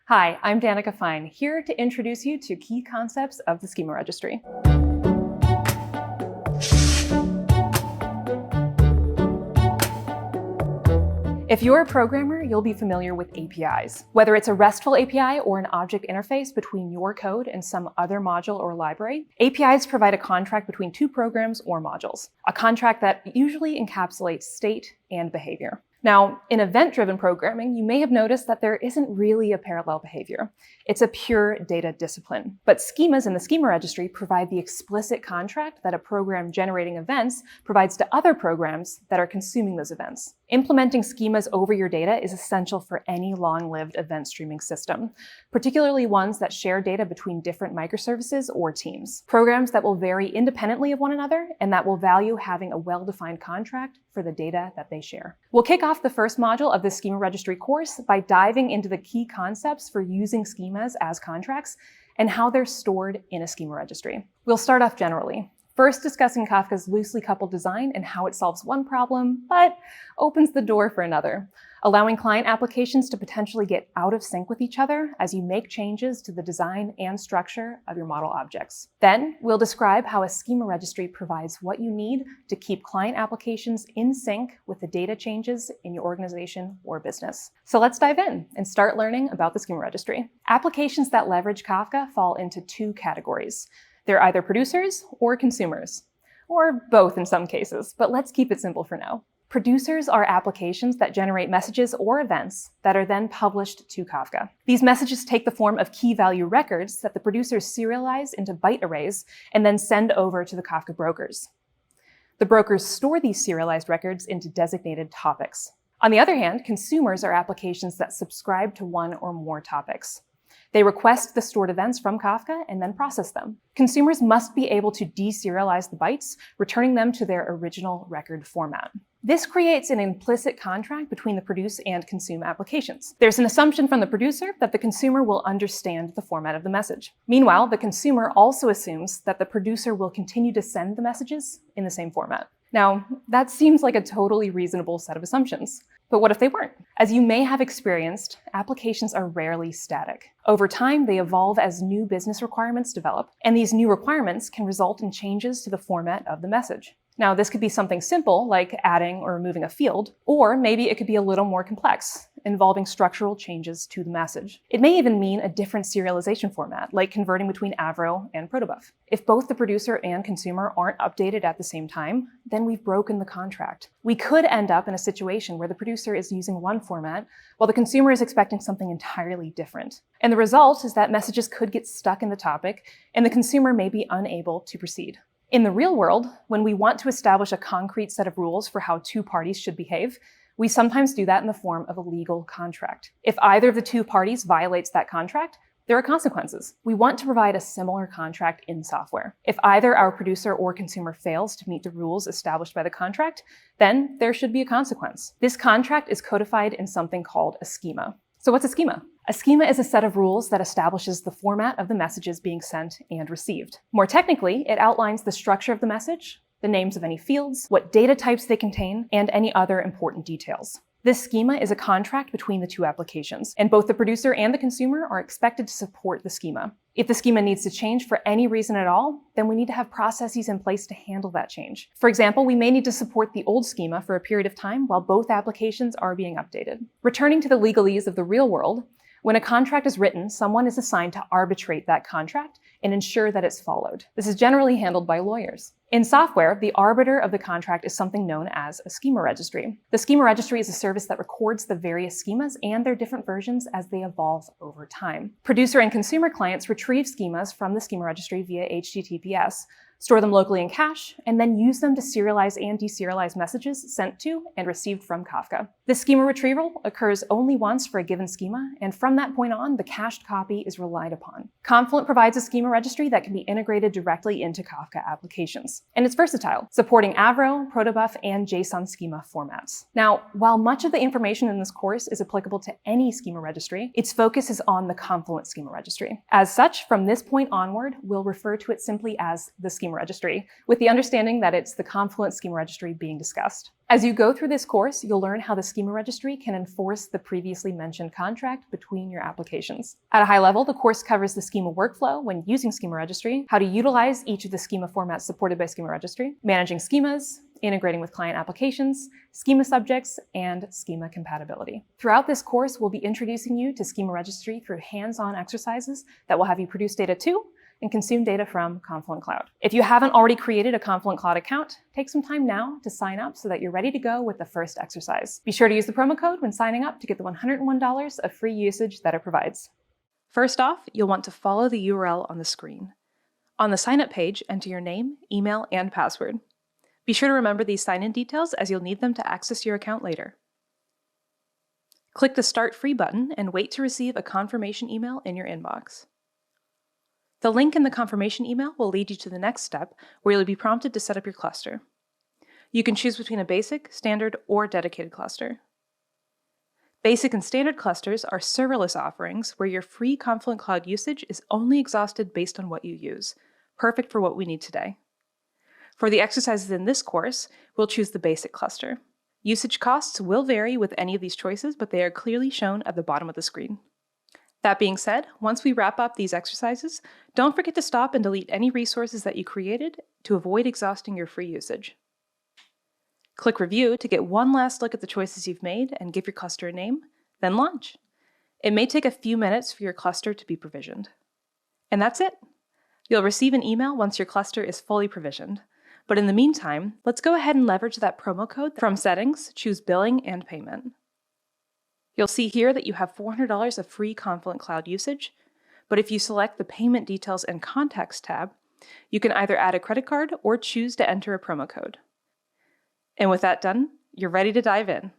Hi, I'm Danica Fine, here to introduce you to key concepts of the Schema Registry. If you're a programmer, you'll be familiar with APIs. Whether it's a RESTful API or an object interface between your code and some other module or library, APIs provide a contract between two programs or modules, a contract that usually encapsulates state and behavior. Now, in event-driven programming, you may have noticed that there isn't really a parallel behavior. It's a pure data discipline. But schemas in the Schema Registry provide the explicit contract that a program generating events provides to other programs that are consuming those events. Implementing schemas over your data is essential for any long-lived event streaming system, particularly ones that share data between different microservices or teams. Programs that will vary independently of one another and that will value having a well-defined contract for the data that they share. We'll kick off the first module of the Schema Registry course by diving into the key concepts for using schemas as contracts and how they're stored in a Schema Registry. We'll start off generally, first discussing Kafka's loosely coupled design and how it solves one problem, but opens the door for another, allowing client applications to potentially get out of sync with each other as you make changes to the design and structure of your model objects. Then we'll describe how a Schema Registry provides what you need to keep client applications in sync with the data changes in your organization or business. So let's dive in and start learning about the Schema Registry. Applications that leverage Kafka fall into two categories. They're either producers or consumers, or both in some cases, but let's keep it simple for now. Producers are applications that generate messages or events that are then published to Kafka. These messages take the form of key value records that the producers serialize into byte arrays and then send over to the Kafka brokers. The brokers store these serialized records into designated topics. On the other hand, consumers are applications that subscribe to one or more topics. They request the stored events from Kafka and then process them. Consumers must be able to deserialize the bytes, returning them to their original record format. This creates an implicit contract between the produce and consume applications. There's an assumption from the producer that the consumer will understand the format of the message. Meanwhile, the consumer also assumes that the producer will continue to send the messages in the same format. Now, that seems like a totally reasonable set of assumptions. But what if they weren't? As you may have experienced, applications are rarely static. Over time, they evolve as new business requirements develop, and these new requirements can result in changes to the format of the message. Now, this could be something simple like adding or removing a field, or maybe it could be a little more complex, involving structural changes to the message. It may even mean a different serialization format, like converting between Avro and protobuf. If both the producer and consumer aren't updated at the same time, then we've broken the contract. We could end up in a situation where the producer is using one format, while the consumer is expecting something entirely different. And the result is that messages could get stuck in the topic, and the consumer may be unable to proceed. In the real world, when we want to establish a concrete set of rules for how two parties should behave, we sometimes do that in the form of a legal contract. If either of the two parties violates that contract, there are consequences. We want to provide a similar contract in software. If either our producer or consumer fails to meet the rules established by the contract, then there should be a consequence. This contract is codified in something called a schema. So what's a schema? A schema is a set of rules that establishes the format of the messages being sent and received. More technically, it outlines the structure of the message, the names of any fields, what data types they contain, and any other important details. This schema is a contract between the two applications, and both the producer and the consumer are expected to support the schema. If the schema needs to change for any reason at all, then we need to have processes in place to handle that change. For example, we may need to support the old schema for a period of time while both applications are being updated. Returning to the legalese of the real world, when a contract is written, someone is assigned to arbitrate that contract and ensure that it's followed. This is generally handled by lawyers. In software, the arbiter of the contract is something known as a Schema Registry. The Schema Registry is a service that records the various schemas and their different versions as they evolve over time. Producer and consumer clients retrieve schemas from the Schema Registry via HTTPS, store them locally in cache, and then use them to serialize and deserialize messages sent to and received from Kafka. This schema retrieval occurs only once for a given schema, and from that point on, the cached copy is relied upon. Confluent provides a Schema Registry that can be integrated directly into Kafka applications. And it's versatile, supporting Avro, protobuf, and JSON schema formats. Now, while much of the information in this course is applicable to any Schema Registry, its focus is on the Confluent Schema Registry. As such, from this point onward, we'll refer to it simply as the Schema Schema Registry, with the understanding that it's the Confluent Schema Registry being discussed. As you go through this course, you'll learn how the Schema Registry can enforce the previously mentioned contract between your applications. At a high level, the course covers the schema workflow when using Schema Registry, how to utilize each of the schema formats supported by Schema Registry, managing schemas, integrating with client applications, schema subjects, and schema compatibility. Throughout this course, we'll be introducing you to Schema Registry through hands-on exercises that will have you produce data to and consume data from Confluent Cloud. If you haven't already created a Confluent Cloud account, take some time now to sign up so that you're ready to go with the first exercise. Be sure to use the promo code when signing up to get the $101 of free usage that it provides. First off, you'll want to follow the URL on the screen. On the sign-up page, enter your name, email, and password. Be sure to remember these sign-in details as you'll need them to access your account later. Click the Start Free button and wait to receive a confirmation email in your inbox. The link in the confirmation email will lead you to the next step, where you'll be prompted to set up your cluster. You can choose between a basic, standard, or dedicated cluster. Basic and standard clusters are serverless offerings where your free Confluent Cloud usage is only exhausted based on what you use, perfect for what we need today. For the exercises in this course, we'll choose the basic cluster. Usage costs will vary with any of these choices, but they are clearly shown at the bottom of the screen. That being said, once we wrap up these exercises, don't forget to stop and delete any resources that you created to avoid exhausting your free usage. Click Review to get one last look at the choices you've made and give your cluster a name, then launch. It may take a few minutes for your cluster to be provisioned. And that's it. You'll receive an email once your cluster is fully provisioned. But in the meantime, let's go ahead and leverage that promo code. From Settings, choose Billing and Payment. You'll see here that you have $400 of free Confluent Cloud usage, but if you select the Payment Details and Context tab, you can either add a credit card or choose to enter a promo code. And with that done, you're ready to dive in.